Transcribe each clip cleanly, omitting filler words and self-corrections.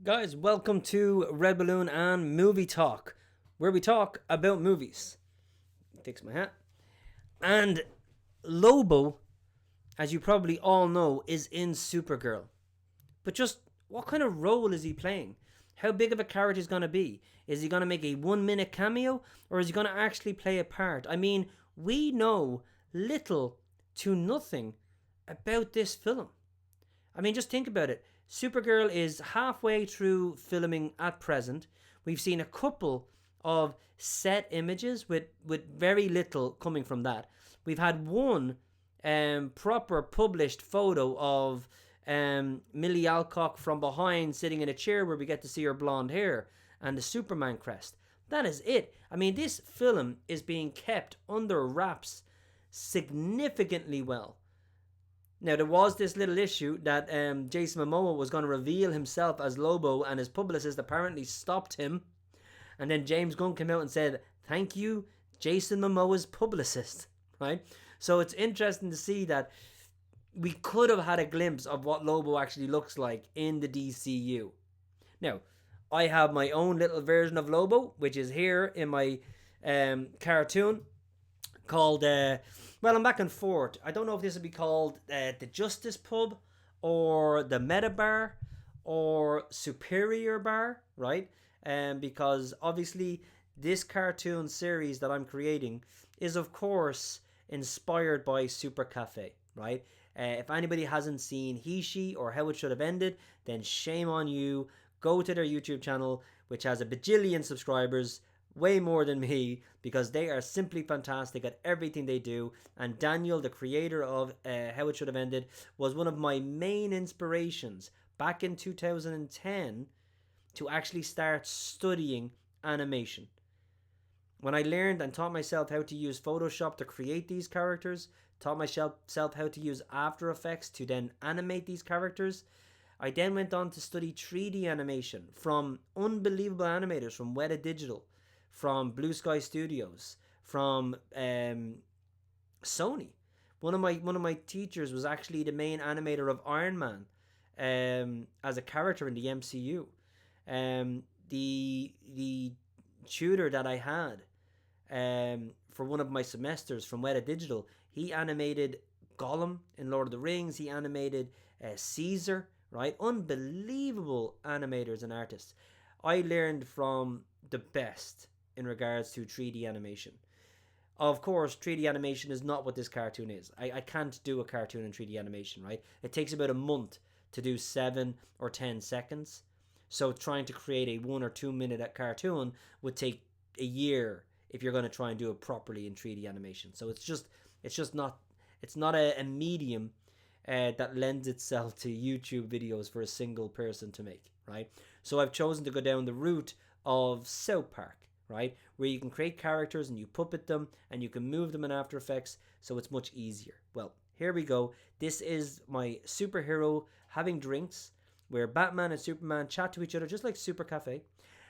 Guys, welcome to Red Balloon and Movie Talk, where we talk about movies. Fix my hat. And Lobo, as you probably all know, is in Supergirl. But just what kind of role is he playing? How big of a character is going to be? Is he going to make a 1 minute cameo? Or is he going to actually play a part? I mean, we know little to nothing about this film. I mean, just think about it. Supergirl is halfway through filming at present. We've seen a couple of set images with very little coming from that. We've had one proper published photo of Millie Alcock from behind sitting in a chair where we get to see her blonde hair and the Superman crest. That is it. I mean, this film is being kept under wraps significantly well. Now, there was this little issue that Jason Momoa was going to reveal himself as Lobo, and his publicist apparently stopped him. And then James Gunn came out and said, "Thank you, Jason Momoa's publicist." Right? So it's interesting to see that we could have had a glimpse of what Lobo actually looks like in the DCU. Now, I have my own little version of Lobo, which is here in my cartoon called well, I'm back and forth. I don't know if this would be called the Justice Pub or the Meta Bar or Superior Bar, right? Because obviously this cartoon series that I'm creating is of course inspired by Super Cafe, right? If anybody hasn't seen He, She, or How It Should Have Ended, then shame on you. Go to their YouTube channel, which has a bajillion subscribers, way more than me, because they are simply fantastic at everything they do. And Daniel, the creator of How It Should Have Ended, was one of my main inspirations back in 2010 to actually start studying animation. When I learned and taught myself how to use Photoshop to create these characters, taught myself how to use After Effects to then animate these characters, I then went on to study 3D animation from unbelievable animators from Weta Digital, from Blue Sky Studios, from Sony. One of my teachers was actually the main animator of Iron Man as a character in the MCU. The tutor that I had for one of my semesters from Weta Digital, he animated Gollum in Lord of the Rings. He animated Caesar, right? Unbelievable animators and artists. I learned from the best in regards to 3D animation. Of course, 3D animation is not what this cartoon is. I can't do a cartoon in 3D animation, right? It takes about a month to do 7 or 10 seconds. So trying to create a 1 or 2 minute cartoon would take a year if you're going to try and do it properly in 3D animation. So it's just not a medium that lends itself to YouTube videos for a single person to make, right? So I've chosen to go down the route of South Park, right? Where you can create characters and you puppet them and you can move them in After Effects, so it's much easier. Well, here we go. This is my superhero having drinks where Batman and Superman chat to each other just like Super Cafe,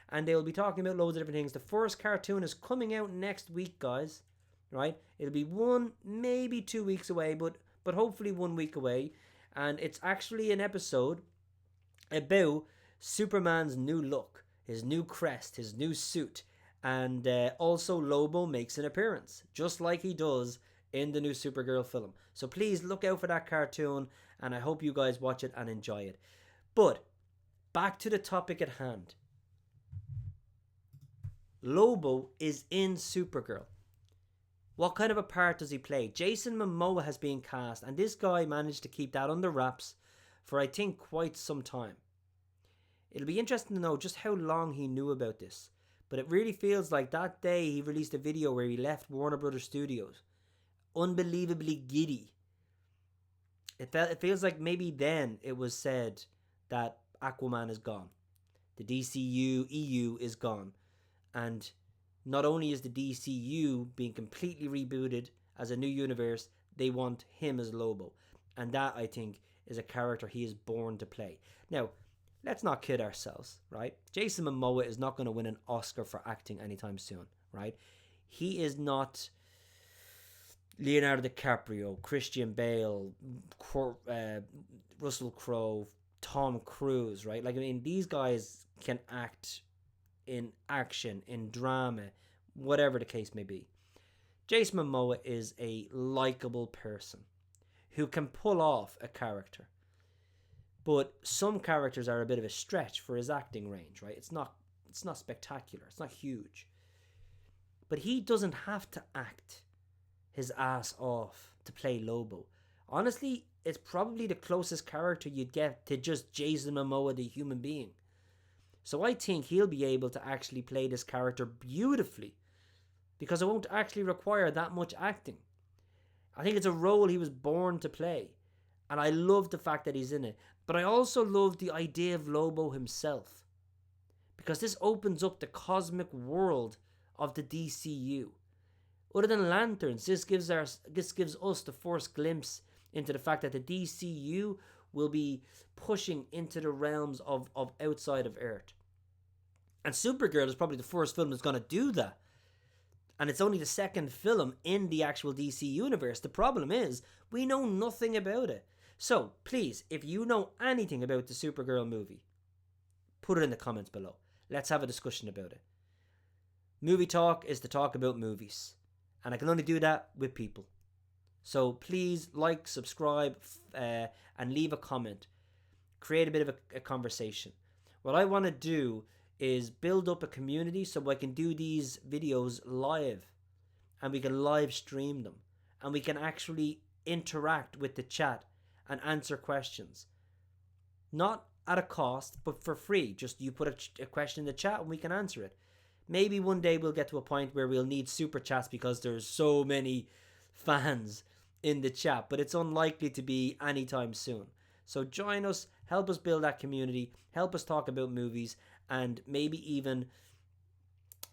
and they'll be talking about loads of different things. The first cartoon is coming out next week, guys, right? It'll be 1, maybe 2 weeks away, but hopefully 1 week away, and it's actually an episode about Superman's new look, his new crest, his new suit, and also Lobo makes an appearance, just like he does in the new Supergirl film. So please look out for that cartoon, and I hope you guys watch it and enjoy it. But back to the topic at hand. Lobo is in Supergirl. What kind of a part does he play? Jason Momoa has been cast, and this guy managed to keep that under wraps for, I think, quite some time. It'll be interesting to know just how long he knew about this, but it really feels like that day he released a video where he left Warner Brothers Studios. Unbelievably giddy. It feels like maybe then it was said that Aquaman is gone. The DCU, EU is gone. And not only is the DCU being completely rebooted as a new universe, they want him as Lobo. And that, I think, is a character he is born to play. Now, let's not kid ourselves, right? Jason Momoa is not going to win an Oscar for acting anytime soon, right? He is not Leonardo DiCaprio, Christian Bale, Russell Crowe, Tom Cruise, right? Like, I mean, these guys can act in action, in drama, whatever the case may be. Jason Momoa is a likable person who can pull off a character. But some characters are a bit of a stretch for his acting range, right? It's not spectacular. It's not huge. But he doesn't have to act his ass off to play Lobo. Honestly, it's probably the closest character you'd get to just Jason Momoa, the human being. So I think he'll be able to actually play this character beautifully, because it won't actually require that much acting. I think it's a role he was born to play. And I love the fact that he's in it. But I also love the idea of Lobo himself, because this opens up the cosmic world of the DCU. Other than lanterns, this gives us the first glimpse into the fact that the DCU will be pushing into the realms of outside of Earth. And Supergirl is probably the first film that's going to do that. And it's only the second film in the actual DC universe. The problem is, we know nothing about it. So, please, if you know anything about the Supergirl movie, put it in the comments below. Let's have a discussion about it. Movie talk is to talk about movies. And I can only do that with people. So please like, subscribe, and leave a comment. Create a bit of a conversation. What I want to do is build up a community so I can do these videos live. And we can live stream them. And we can actually interact with the chat and answer questions. Not at a cost, but for free. Just you put a question in the chat and we can answer it. Maybe one day we'll get to a point where we'll need super chats because there's so many fans in the chat, but it's unlikely to be anytime soon. So join us, help us build that community, help us talk about movies, and maybe even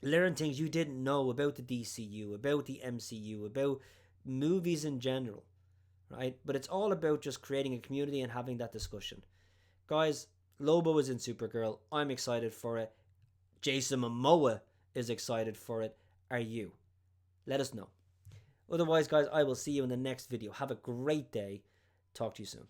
learn things you didn't know about the DCU, about the MCU, about movies in general, right? But it's all about just creating a community and having that discussion. Guys, Lobo is in Supergirl. I'm excited for it. Jason Momoa is excited for it. Are you? Let us know. Otherwise, guys, I will see you in the next video. Have a great day. Talk to you soon.